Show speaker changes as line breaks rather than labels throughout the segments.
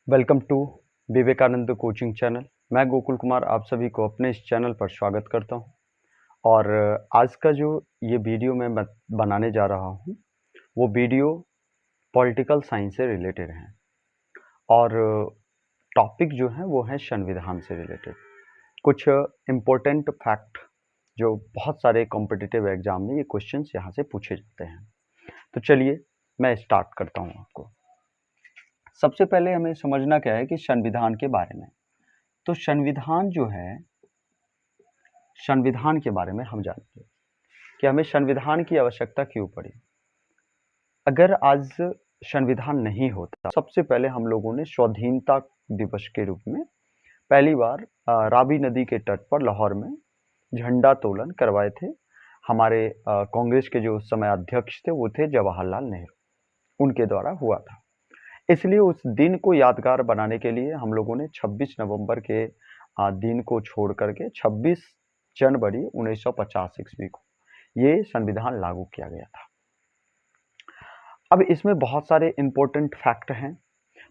Welcome to Vivekananda coaching channel. मैं गोकुल कुमार आप सभी को अपने इस चैनल पर स्वागत करता हूं। और आज का जो ये वीडियो मैं बनाने जा रहा हूं वो वीडियो पॉलिटिकल साइंस से रिलेटेड है। और टॉपिक जो है वो है संविधान से रिलेटेड कुछ इम्पोर्टेंट फैक्ट जो बहुत सारे कॉम्पिटिटिव एग्जाम में ये क्वेश्चंस यहाँ से पूछे जाते हैं। तो चलिए मैं स्टार्ट करता हूँ आपको। सबसे पहले हमें समझना क्या है कि संविधान के बारे में। तो संविधान जो है, संविधान के बारे में हम जानेंगे कि हमें संविधान की आवश्यकता क्यों पड़ी। अगर आज संविधान नहीं होता, सबसे पहले हम लोगों ने स्वाधीनता दिवस के रूप में पहली बार रावी नदी के तट पर लाहौर में झंडा तोलन करवाए थे। हमारे कांग्रेस के जो उस समय अध्यक्ष थे वो थे जवाहरलाल नेहरू, उनके द्वारा हुआ था। इसलिए उस दिन को यादगार बनाने के लिए हम लोगों ने 26 नवंबर के दिन को छोड़ करके 26 जनवरी 1950 ईस्वी को ये संविधान लागू किया गया था। अब इसमें बहुत सारे इंपॉर्टेंट फैक्ट हैं।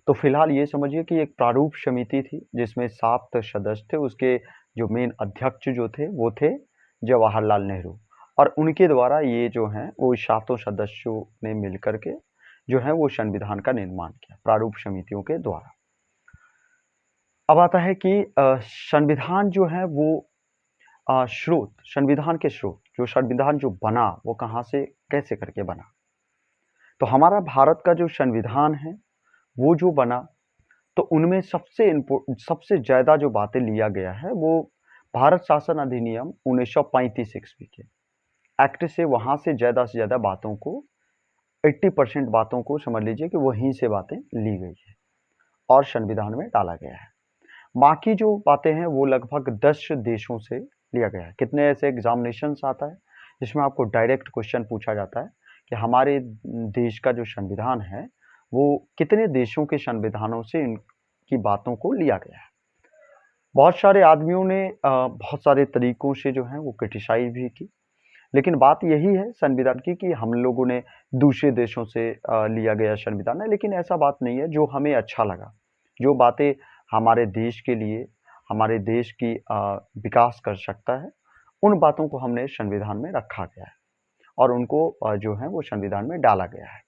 तो फिलहाल ये समझिए कि एक प्रारूप समिति थी जिसमें 7 सदस्य थे। उसके जो मेन अध्यक्ष जो थे वो थे जवाहरलाल नेहरू, और उनके द्वारा ये जो है वो 7 सदस्यों ने मिलकर के जो है वो संविधान का निर्माण किया प्रारूप समितियों के द्वारा। अब आता है कि संविधान जो है वो स्रोत, संविधान के स्रोत, जो संविधान जो बना वो कहाँ से कैसे करके बना। तो हमारा भारत का जो संविधान है वो जो बना, तो उनमें सबसे ज्यादा जो बातें लिया गया है वो भारत शासन अधिनियम 1935 ईस्वी के एक्ट से, वहां से ज्यादा बातों को 80% बातों को समझ लीजिए कि वहीं से बातें ली गई है और संविधान में डाला गया है। बाकी जो बातें हैं वो लगभग 10 देशों से लिया गया है। कितने ऐसे एग्जामिनेशंस आता है जिसमें आपको डायरेक्ट क्वेश्चन पूछा जाता है कि हमारे देश का जो संविधान है वो कितने देशों के संविधानों से इनकी बातों को लिया गया है। बहुत सारे आदमियों ने बहुत सारे तरीकों से जो है वो क्रिटिसाइज भी की, लेकिन बात यही है संविधान की कि हम लोगों ने दूसरे देशों से लिया गया संविधान है। लेकिन ऐसा बात नहीं है, जो हमें अच्छा लगा, जो बातें हमारे देश के लिए, हमारे देश की विकास कर सकता है, उन बातों को हमने संविधान में रखा गया है और उनको जो है वो संविधान में डाला गया है।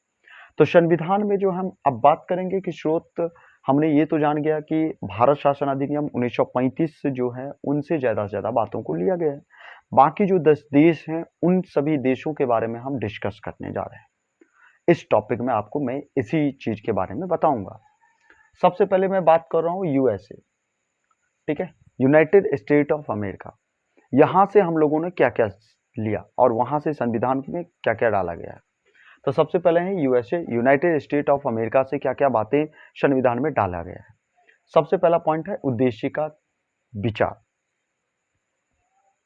तो संविधान में जो हम अब बात करेंगे कि स्रोत, हमने ये तो जान गया कि भारत शासन अधिनियम 1935 जो है उनसे ज्यादा से ज्यादा बातों को लिया गया है। बाकी जो 10 देश हैं उन सभी देशों के बारे में हम डिस्कस करने जा रहे हैं। इस टॉपिक में आपको मैं इसी चीज के बारे में बताऊंगा। सबसे पहले मैं बात कर रहा हूँ यूएसए, ठीक है, यूनाइटेड स्टेट ऑफ अमेरिका। यहां से हम लोगों ने क्या क्या लिया और वहां से संविधान में क्या क्या डाला गया है। तो सबसे पहले है USA, United state of America से क्या क्या बातें संविधान में डाला गया है। सबसे पहला पॉइंट है उद्देश्य का विचार।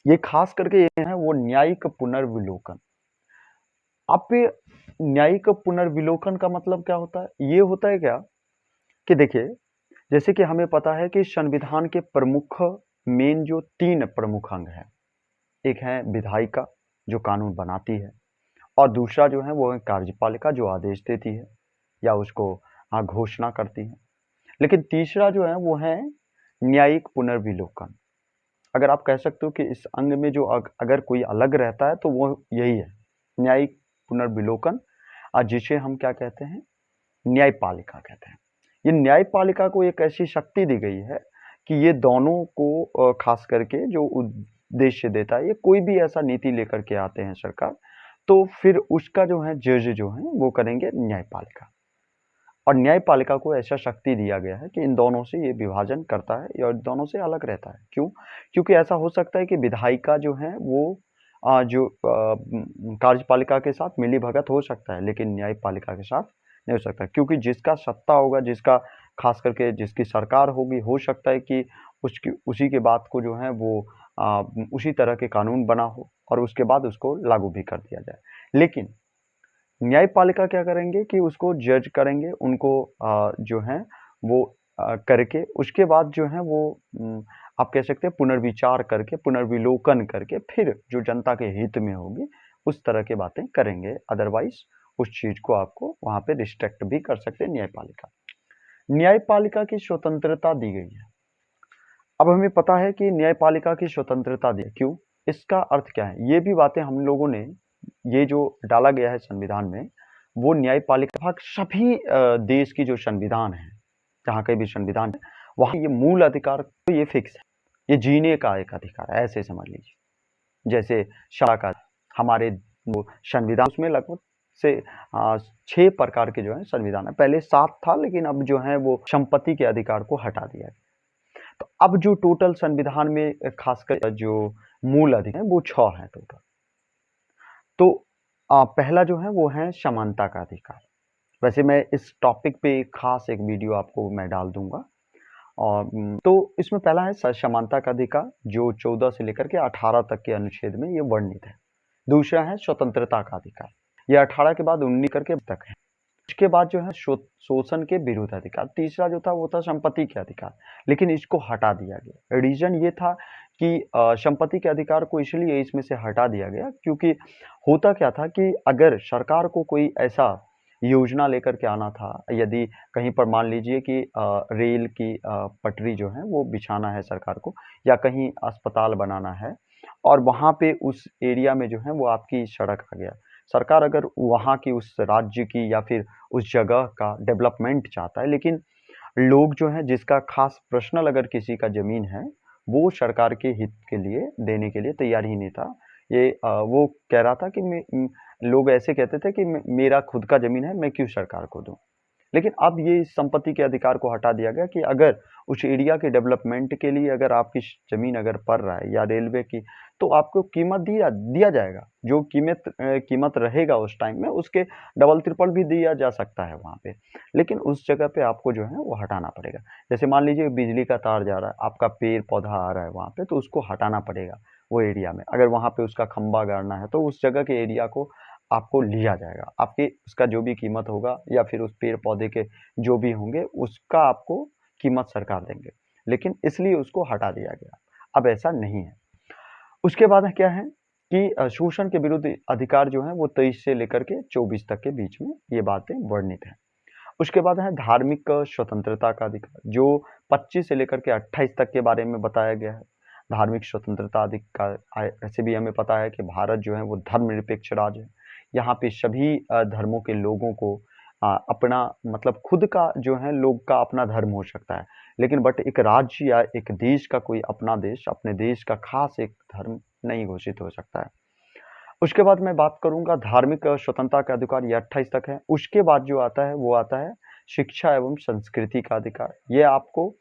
ये खास करके ये है वो न्यायिक पुनर्विलोकन। अब न्यायिक पुनर्विलोकन का मतलब क्या होता है? ये होता है क्या कि देखिए, जैसे कि हमें पता है कि संविधान के प्रमुख मेन जो 3 प्रमुख अंग हैं, एक है विधायिका जो कानून बनाती है, और दूसरा जो है वो है कार्यपालिका जो आदेश देती है या उसको घोषणा करती है। लेकिन तीसरा जो है वो है न्यायिक पुनर्विलोकन। अगर आप कह सकते हो कि इस अंग में जो अगर कोई अलग रहता है तो वो यही है, न्यायिक पुनर्विलोकन, जिसे हम क्या कहते हैं, न्यायपालिका कहते हैं। ये न्यायपालिका को एक ऐसी शक्ति दी गई है कि ये दोनों को खास करके जो उद्देश्य देता है, ये कोई भी ऐसा नीति लेकर के आते हैं सरकार, तो फिर उसका जो है जज जो है वो करेंगे न्यायपालिका। और न्यायपालिका को ऐसा शक्ति दिया गया है कि इन दोनों से ये विभाजन करता है और दोनों से अलग रहता है। क्यों? क्योंकि ऐसा हो सकता है कि विधायिका जो है वो जो कार्यपालिका के साथ मिली भगत हो सकता है, लेकिन न्यायपालिका के साथ नहीं हो सकता, क्योंकि जिसका सत्ता होगा, जिसका खास करके जिसकी सरकार होगी, हो सकता है कि उसकी उसी के बात को जो है वो उसी तरह के कानून बना हो और उसके बाद उसको लागू भी कर दिया जाए। लेकिन न्यायपालिका क्या करेंगे कि उसको जज करेंगे, उनको जो है वो करके उसके बाद जो है वो आप कह सकते हैं पुनर्विचार करके, पुनर्विलोकन करके फिर जो जनता के हित में होगी उस तरह की बातें करेंगे। अदरवाइज उस चीज को आपको वहां पे रिस्ट्रिक्ट भी कर सकते हैं न्यायपालिका। न्यायपालिका की स्वतंत्रता दी गई है। अब हमें पता है कि न्यायपालिका की स्वतंत्रता दी, क्यों? इसका अर्थ क्या है? ये भी बातें हम लोगों ने, ये जो डाला गया है संविधान में, वो न्यायपालिका भाग सभी देश की जो संविधान है, जहाँ कहीं भी संविधान है, वहाँ ये मूल अधिकार तो ये फिक्स है। ये जीने का एक अधिकार है, ऐसे समझ लीजिए। जैसे शिक्षा का, हमारे वो संविधान उसमें लगभग से 6 प्रकार के जो है संविधान है। पहले 7 था, लेकिन अब जो है वो संपत्ति के अधिकार को हटा दिया गया। तो अब जो टोटल संविधान में खासकर जो मूल अधिकार है वो 6 है टोटल। तो पहला जो है वो है समानता का अधिकार। वैसे मैं इस टॉपिक पे खास एक वीडियो आपको मैं डाल दूंगा। और तो इसमें पहला है समानता का अधिकार, जो 14 से लेकर के 18 तक के अनुच्छेद में ये वर्णित है। दूसरा है स्वतंत्रता का अधिकार, ये 18 के बाद 19 करके तक है। उसके बाद जो है शोषण के विरुद्ध अधिकार। तीसरा जो था वो था संपत्ति के अधिकार, लेकिन इसको हटा दिया गया। रीजन ये था कि संपत्ति के अधिकार को इसलिए इसमें से हटा दिया गया क्योंकि होता क्या था कि अगर सरकार को कोई ऐसा योजना लेकर के आना था, यदि कहीं पर मान लीजिए कि रेल की पटरी जो है वो बिछाना है सरकार को, या कहीं अस्पताल बनाना है, और वहाँ पे उस एरिया में जो है वो आपकी सड़क आ गया, सरकार अगर वहाँ की उस राज्य की या फिर उस जगह का डेवलपमेंट चाहता है, लेकिन लोग जो हैं जिसका खास पर्सनल अगर किसी का ज़मीन है, वो सरकार के हित के लिए देने के लिए तैयार ही नहीं था। ये वो कह रहा था कि लोग ऐसे कहते थे कि मेरा खुद का ज़मीन है, मैं क्यों सरकार को दूँ? लेकिन अब ये इस संपत्ति के अधिकार को हटा दिया गया कि अगर उस एरिया के डेवलपमेंट के लिए अगर आपकी ज़मीन अगर पड़ रहा है या रेलवे की, तो आपको कीमत दिया दिया जाएगा। जो कीमत रहेगा उस टाइम में, उसके डबल ट्रिपल भी दिया जा सकता है वहाँ पे। लेकिन उस जगह पे आपको जो है वो हटाना पड़ेगा। जैसे मान लीजिए बिजली का तार जा रहा है, आपका पेड़-पौधा आ रहा है वहाँ पे, तो उसको हटाना पड़ेगा वो एरिया में। अगर वहाँ पे उसका खंभा गाड़ना है, तो उस जगह के एरिया को आपको लिया जाएगा। आपकी उसका जो भी कीमत होगा या फिर उस पेड़-पौधे के जो भी होंगे, उसका आपको कीमत सरकार देंगे। लेकिन इसलिए उसको हटा दिया गया। अब ऐसा नहीं है। उसके बाद क्या है कि शोषण के विरुद्ध अधिकार जो है वो 23 से लेकर के 24 तक के बीच में ये बातें वर्णित हैं। उसके बाद है धार्मिक स्वतंत्रता का अधिकार, जो 25 से लेकर के 28 तक के बारे में बताया गया है। धार्मिक स्वतंत्रता अधिकार, ऐसे भी हमें पता है कि भारत जो है वो धर्मनिरपेक्ष राज्य है। यहाँ पे सभी धर्मों के लोगों को अपना मतलब खुद का जो है लोग का अपना धर्म हो सकता है, लेकिन बट एक राज्य या एक देश का कोई अपना देश, अपने देश का खास एक धर्म नहीं घोषित हो सकता है। उसके बाद मैं बात करूँगा धार्मिक स्वतंत्रता का अधिकार, ये 28 तक है। उसके बाद जो आता है वो आता है शिक्षा एवं संस्कृति का अधिकार। ये आपको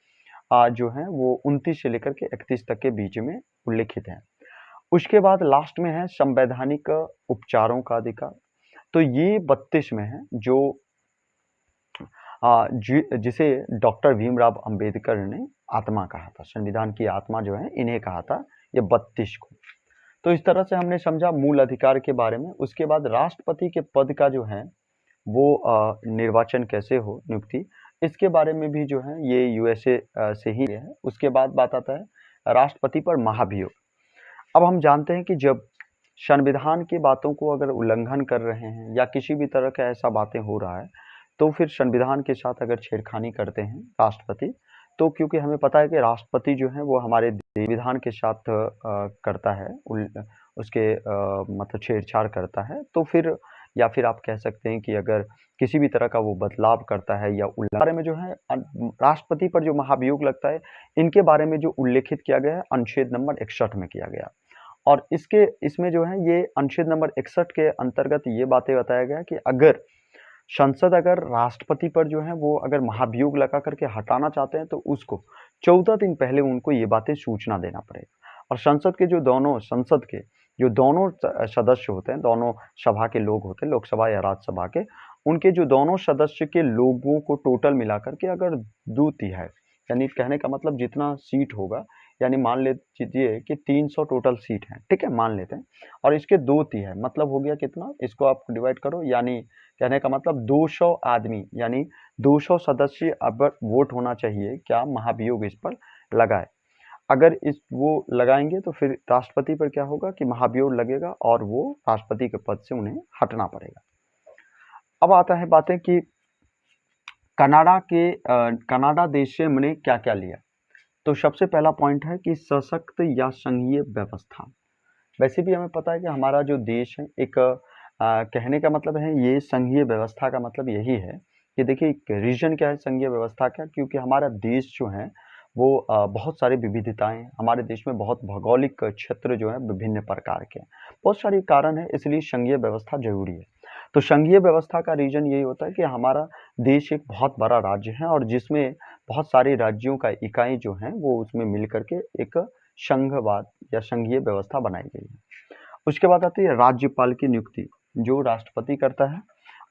जो है वो 29 से लेकर के 31 तक के बीच में उल्लिखित है। उसके बाद लास्ट में है संवैधानिक उपचारों का अधिकार। तो ये 32 में है, जो जिसे डॉक्टर भीमराव अंबेडकर ने आत्मा कहा था, संविधान की आत्मा जो है इन्हें कहा था, ये 32 को। तो इस तरह से हमने समझा मूल अधिकार के बारे में। उसके बाद राष्ट्रपति के पद का जो है वो निर्वाचन कैसे हो, नियुक्ति, इसके बारे में भी जो है ये यूएसए से ही है। उसके बाद बात आता है राष्ट्रपति पर महाभियोग। अब हम जानते हैं कि जब संविधान की बातों को अगर उल्लंघन कर रहे हैं या किसी भी तरह का ऐसा बातें हो रहा है, तो फिर संविधान के साथ अगर छेड़खानी करते हैं राष्ट्रपति, तो क्योंकि हमें पता है कि राष्ट्रपति जो है वो हमारे संविधान के साथ करता है उसके मतलब छेड़छाड़ करता है, तो फिर या फिर आप कह सकते हैं कि अगर किसी भी तरह का वो बदलाव करता है या बारे में जो है राष्ट्रपति पर जो महाभियोग लगता है, इनके बारे में जो उल्लेखित किया गया है अनुच्छेद नंबर 61 में किया गया। और इसमें जो है ये अनुच्छेद नंबर 61 के अंतर्गत ये बातें बताया गया कि अगर संसद अगर राष्ट्रपति पर जो है वो अगर महाभियोग लगा करके हटाना चाहते हैं, तो उसको 14 दिन पहले उनको ये बातें सूचना देना पड़ेगा। और संसद के जो दोनों सदस्य होते हैं, दोनों सभा के लोग होते हैं, लोकसभा या राज्यसभा के, उनके जो दोनों सदस्य के लोगों को टोटल मिलाकर के अगर 2/3, यानी कहने का मतलब जितना सीट होगा, यानी मान लीजिए कि 300 टोटल सीट हैं, ठीक है, मान लेते हैं, और इसके 2/3 है, मतलब हो गया कितना, इसको आप डिवाइड करो, यानी कहने का मतलब 200 आदमी, यानी 200 सदस्य अब वोट होना चाहिए क्या महाभियोग इस पर लगाए। अगर इस वो लगाएंगे तो फिर राष्ट्रपति पर क्या होगा कि महाभियोग लगेगा और वो राष्ट्रपति के पद से उन्हें हटना पड़ेगा। अब आता है बातें कि कनाडा देश से हमने क्या-क्या लिया? तो सबसे पहला पॉइंट है कि सशक्त या संघीय व्यवस्था। वैसे भी हमें पता है कि हमारा जो देश है एक कहने का मतलब है ये संघीय व्यवस्था का मतलब यही है कि देखिए एक रीजन क्या है संघीय व्यवस्था का, क्योंकि हमारा देश जो है वो बहुत सारी विविधताएं हैं। हमारे देश में बहुत भौगोलिक क्षेत्र जो है विभिन्न प्रकार के हैं, बहुत सारे कारण है, इसलिए संघीय व्यवस्था जरूरी है। तो संघीय व्यवस्था का रीजन यही होता है कि हमारा देश एक बहुत बड़ा राज्य है और जिसमें बहुत सारे राज्यों का इकाई जो है वो उसमें मिल करके एक संघवाद या संघीय व्यवस्था बनाई गई है। उसके बाद आती है राज्यपाल की नियुक्ति, जो राष्ट्रपति करता है।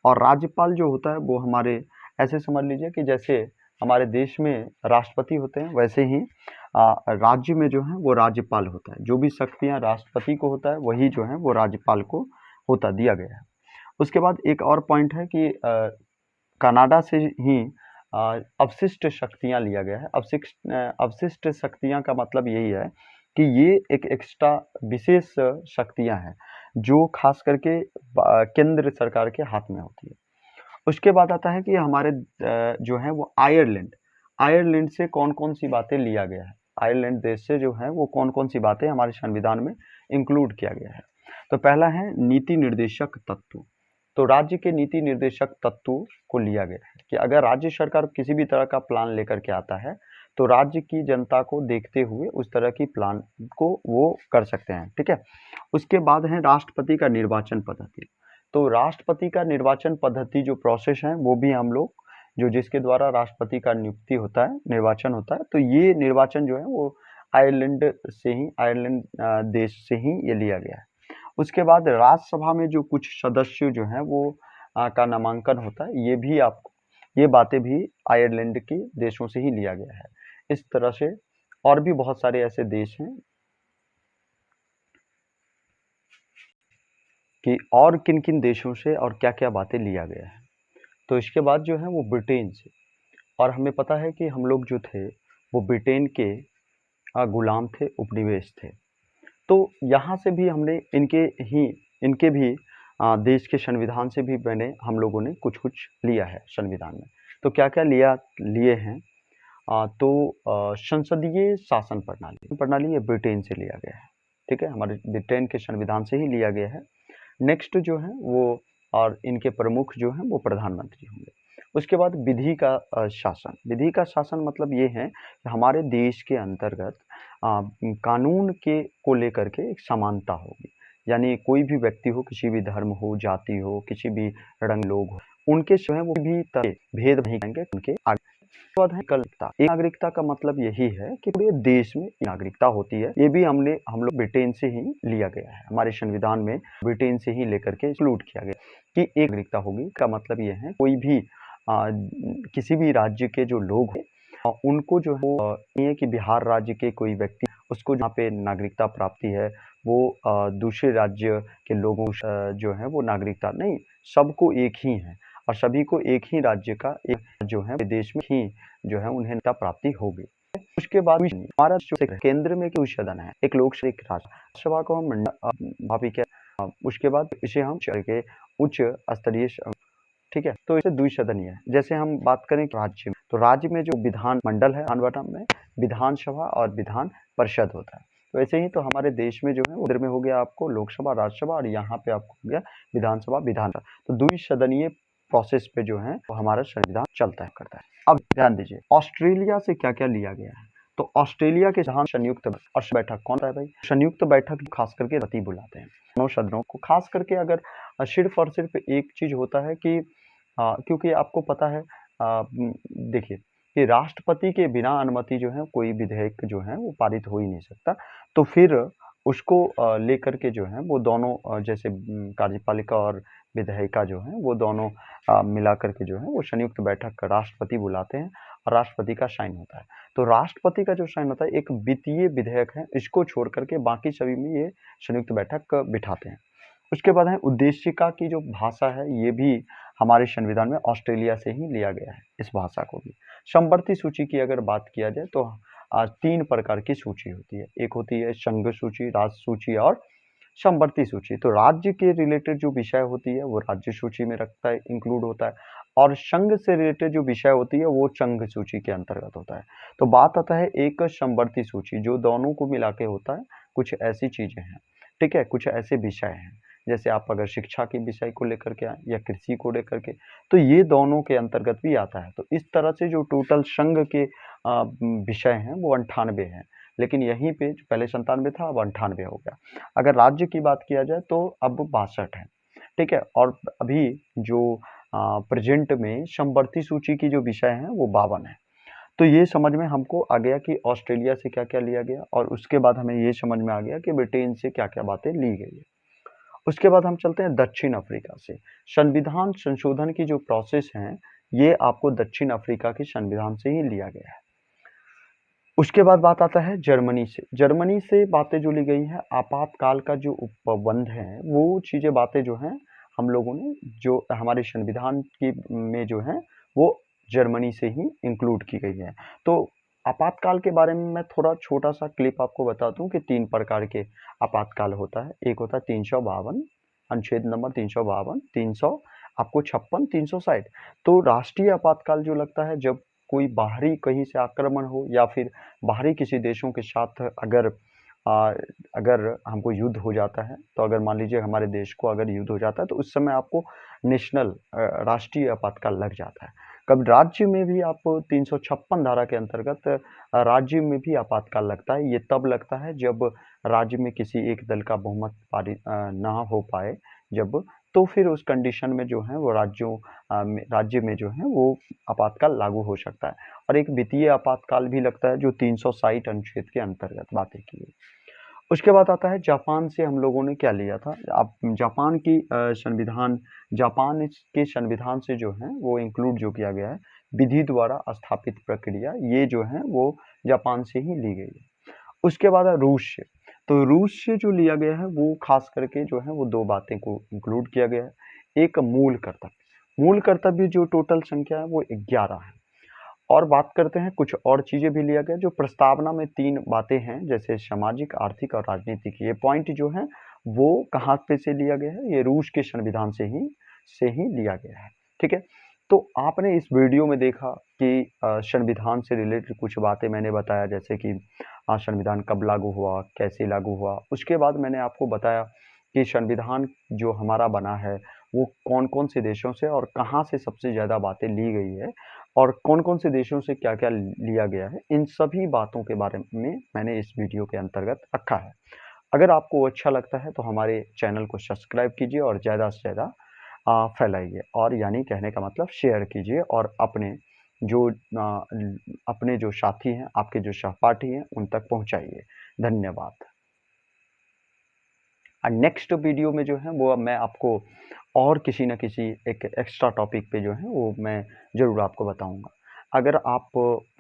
और राज्यपाल जो होता है वो हमारे ऐसे समझ लीजिए कि जैसे हमारे देश में राष्ट्रपति होते हैं वैसे ही राज्य में जो है वो राज्यपाल होता है। जो भी शक्तियां राष्ट्रपति को होता है वही जो है वो राज्यपाल को होता दिया गया है। उसके बाद एक और पॉइंट है कि कनाडा से ही अवशिष्ट शक्तियां लिया गया है। अवशिष्ट शक्तियां का मतलब यही है कि ये एक एक्स्ट्रा विशेष शक्तियां हैं जो खास करके केंद्र सरकार के हाथ में होती है। उसके बाद आता है कि हमारे जो है वो आयरलैंड से कौन कौन सी बातें लिया गया है। आयरलैंड देश से जो है वो कौन कौन सी बातें हमारे संविधान में इंक्लूड किया गया है। तो पहला है नीति निर्देशक तत्व। तो राज्य के नीति निर्देशक तत्व को लिया गया है कि अगर राज्य सरकार किसी भी तरह का प्लान लेकर के आता है तो राज्य की जनता को देखते हुए उस तरह की प्लान को वो कर सकते हैं। ठीक है। उसके बाद है राष्ट्रपति का निर्वाचन पद्धति। तो राष्ट्रपति का निर्वाचन पद्धति जो प्रोसेस है वो भी हम लोग जो जिसके द्वारा राष्ट्रपति का नियुक्ति होता है, निर्वाचन होता है, तो ये निर्वाचन जो है वो आयरलैंड देश से ही ये लिया गया है। उसके बाद राज्यसभा में जो कुछ सदस्य जो हैं वो का नामांकन होता है, ये बातें भी आयरलैंड के देशों से ही लिया गया है। इस तरह से और भी बहुत सारे ऐसे देश हैं कि और किन किन देशों से और क्या क्या बातें लिया गया है। तो इसके बाद जो है वो ब्रिटेन से, और हमें पता है कि हम लोग जो थे वो ब्रिटेन के गुलाम थे, उपनिवेश थे। तो यहाँ से भी हमने इनके भी देश के संविधान से भी हम लोगों ने कुछ कुछ लिया है संविधान में। तो क्या क्या लिए हैं तो संसदीय शासन प्रणाली ये ब्रिटेन से लिया गया है। ठीक है, हमारे ब्रिटेन के संविधान से ही लिया गया है। नेक्स्ट जो है वो और इनके प्रमुख जो हैं वो प्रधानमंत्री होंगे। उसके बाद विधि का शासन मतलब ये है कि हमारे देश के अंतर्गत कानून के को लेकर के एक समानता होगी। यानी कोई भी व्यक्ति हो, किसी भी धर्म हो, जाति हो, किसी भी रंग लोग हो, उनके जो है वो भी तरह भेद नहीं करेंगे उनके आगे। बाद है नागरिकता। एक नागरिकता का मतलब यही है कि पूरे देश में नागरिकता होती है। ये भी हम लोग ब्रिटेन से ही लिया गया है। हमारे संविधान में ब्रिटेन से ही लेकर के इंक्लूड किया गया कि एक नागरिकता होगी का मतलब ये है कोई भी किसी भी राज्य के जो लोग हैं उनको जो है नहीं है कि बिहार राज्य के कोई व्यक्ति उसको जहाँ पे नागरिकता प्राप्ति है वो दूसरे राज्य के लोगों जो है वो नागरिकता नहीं, सबको एक ही है और सभी को एक ही राज्य का एक जो है देश में ही जो है उन्हें नागरिकता प्राप्ति होगी। उसके बाद हमारा जो केंद्र में कुछ सदन है, एक लोकसभा एक राज्यसभा को हम उसके बाद इसे हम के उच्च स्तरीय ठीक है, तो इसे द्विसदनीय है। जैसे हम बात करें राज्य में, तो राज्य में जो विधान मंडल है में विधानसभा और विधान परिषद होता है। तो ऐसे ही तो हमारे देश में जो है उधर में हो गया आपको लोकसभा, राज्यसभा और यहाँ पे आपको हो गया विधानसभा, विधानसभा। तो द्विसदनीय प्रोसेस पे जो है वो हमारा संविधान चलता है करता है। अब ध्यान दीजिए ऑस्ट्रेलिया से क्या क्या लिया गया है। तो ऑस्ट्रेलिया के जहाँ संयुक्त बैठक कौन है भाई? संयुक्त बैठक खास करके रति बुलाते हैं दोनों सदनों को। खास करके अगर सिर्फ और सिर्फ एक चीज होता है कि क्योंकि आपको पता है देखिए कि राष्ट्रपति के बिना अनुमति जो है कोई विधेयक जो है वो पारित हो ही नहीं सकता। तो फिर उसको लेकर के जो है वो दोनों जैसे कार्यपालिका और विधायिका जो है वो दोनों मिला करके जो है वो संयुक्त बैठक राष्ट्रपति बुलाते हैं और राष्ट्रपति का साइन होता है। तो राष्ट्रपति का जो साइन होता है एक वित्तीय विधेयक है, इसको छोड़ करके बाकी सभी में ये संयुक्त बैठक बिठाते हैं। उसके बाद है उद्देशिका की जो भाषा है ये भी हमारे संविधान में ऑस्ट्रेलिया से ही लिया गया है, इस भाषा को भी। समवर्ती सूची की अगर बात किया जाए तो 3 प्रकार की सूची होती है। एक होती है संघ सूची, राज्य सूची और समवर्ती सूची। तो राज्य के रिलेटेड जो विषय होती है वो राज्य सूची में रखता है, इंक्लूड होता है। और संघ से रिलेटेड जो विषय होती है वो संघ सूची के अंतर्गत होता है। तो बात आता है एक समवर्ती सूची, जो दोनों को मिला के होता है, कुछ ऐसी चीजें हैं, ठीक है, कुछ ऐसे विषय हैं, जैसे आप अगर शिक्षा के विषय को लेकर के आए या कृषि को लेकर के, तो ये दोनों के अंतर्गत भी आता है। तो इस तरह से जो टोटल संघ के विषय हैं वो 98 हैं, लेकिन यहीं पे जो पहले 97 था, अब 98 हो गया। अगर राज्य की बात किया जाए तो अब 62 है, ठीक है, और अभी जो प्रेजेंट में समवर्ती सूची की जो विषय हैं वो 52 है। तो ये समझ में हमको आ गया कि ऑस्ट्रेलिया से क्या-क्या लिया गया, और उसके बाद हमें ये समझ में आ गया कि ब्रिटेन से क्या-क्या बातें ली गई है। उसके बाद हम चलते हैं दक्षिण अफ्रीका से। संविधान संशोधन की जो प्रोसेस है, ये आपको दक्षिण अफ्रीका के संविधान से ही लिया गया है। उसके बाद बात आता है जर्मनी से। जर्मनी से बातें जो ली गई हैं, आपातकाल का जो उपबंध है, वो चीज़ें बातें जो हैं, हम लोगों ने जो हमारे संविधान की में जो है, वो जर्मनी से ही इंक्लूड की गई है। तो आपातकाल के बारे में मैं थोड़ा छोटा-सा क्लिप आपको बता दूँ कि 3 प्रकार के आपातकाल होता है। एक होता है 352, अनुच्छेद नंबर 352, 300, आपको 56, 360। तो राष्ट्रीय आपातकाल जो लगता है जब कोई बाहरी कहीं से आक्रमण हो, या फिर बाहरी किसी देशों के साथ अगर हमको युद्ध हो जाता है, तो अगर मान लीजिए हमारे देश को अगर युद्ध हो जाता है, तो उस समय आपको राष्ट्रीय आपातकाल लग जाता है। कभी राज्य में भी आपको 356 धारा के अंतर्गत राज्य में भी आपातकाल लगता है। ये तब लगता है जब राज्य में किसी एक दल का बहुमत ना हो पाए, जब तो फिर उस कंडीशन में जो है वो राज्य में जो है वो आपातकाल लागू हो सकता है। और एक वित्तीय आपातकाल भी लगता है, जो 360 अनुच्छेद के अंतर्गत बातें की गई। उसके बाद आता है जापान से हम लोगों ने क्या लिया था। आप जापान की जापान के संविधान से जो है वो इंक्लूड जो किया गया है, विधि द्वारा स्थापित प्रक्रिया, ये जो है वो जापान से ही ली गई है। उसके बाद है रूस से। तो रूस से जो लिया गया है वो खास करके जो है वो 2 बातें को इंक्लूड किया गया है। एक मूल कर्तव्य। मूल कर्तव्य जो टोटल संख्या है वो 11 है। और बात करते हैं कुछ और चीज़ें भी लिया गया, जो प्रस्तावना में 3 बातें हैं, जैसे सामाजिक, आर्थिक और राजनीतिक। ये पॉइंट जो है वो कहाँ पे से लिया गया है, ये रूस के संविधान से ही लिया गया है, ठीक है। तो आपने इस वीडियो में देखा कि संविधान से रिलेटेड कुछ बातें मैंने बताया, जैसे कि संविधान कब लागू हुआ, कैसे लागू हुआ। उसके बाद मैंने आपको बताया कि संविधान जो हमारा बना है वो कौन-कौन से देशों से और कहाँ से सबसे ज़्यादा बातें ली गई है, और कौन-कौन से देशों से क्या-क्या लिया गया है। इन सभी बातों के बारे में मैंने इस वीडियो के अंतर्गत रखा है। अगर आपको अच्छा लगता है तो हमारे चैनल को सब्सक्राइब कीजिए और ज़्यादा से ज़्यादा फैलाइए, और यानी कहने का मतलब शेयर कीजिए, और अपने जो साथी हैं, आपके जो सहपाठी हैं, उन तक पहुँचाइए। धन्यवाद। नेक्स्ट वीडियो में जो है वो अब मैं आपको और किसी न किसी एक एक्स्ट्रा टॉपिक पे जो है वो मैं ज़रूर आपको बताऊँगा। अगर आप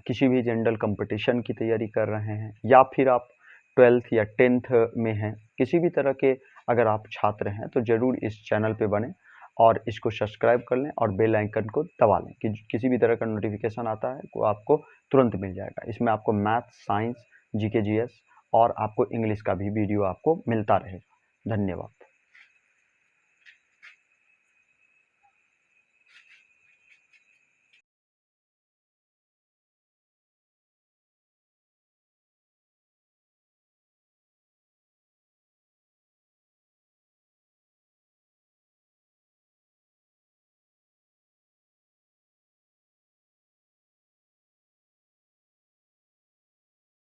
किसी भी जनरल कॉम्पिटिशन की तैयारी कर रहे हैं, या फिर आप 12th या 10th में हैं, किसी भी तरह के अगर आप छात्र हैं, तो ज़रूर इस चैनल पे बनें और इसको सब्सक्राइब कर लें और बेल आइकन को दबा लें कि किसी भी तरह का नोटिफ़िकेशन आता है वो आपको तुरंत मिल जाएगा। इसमें आपको मैथ, साइंस, जीके, जीएस और आपको इंग्लिश का भी वीडियो आपको मिलता रहेगा। धन्यवाद।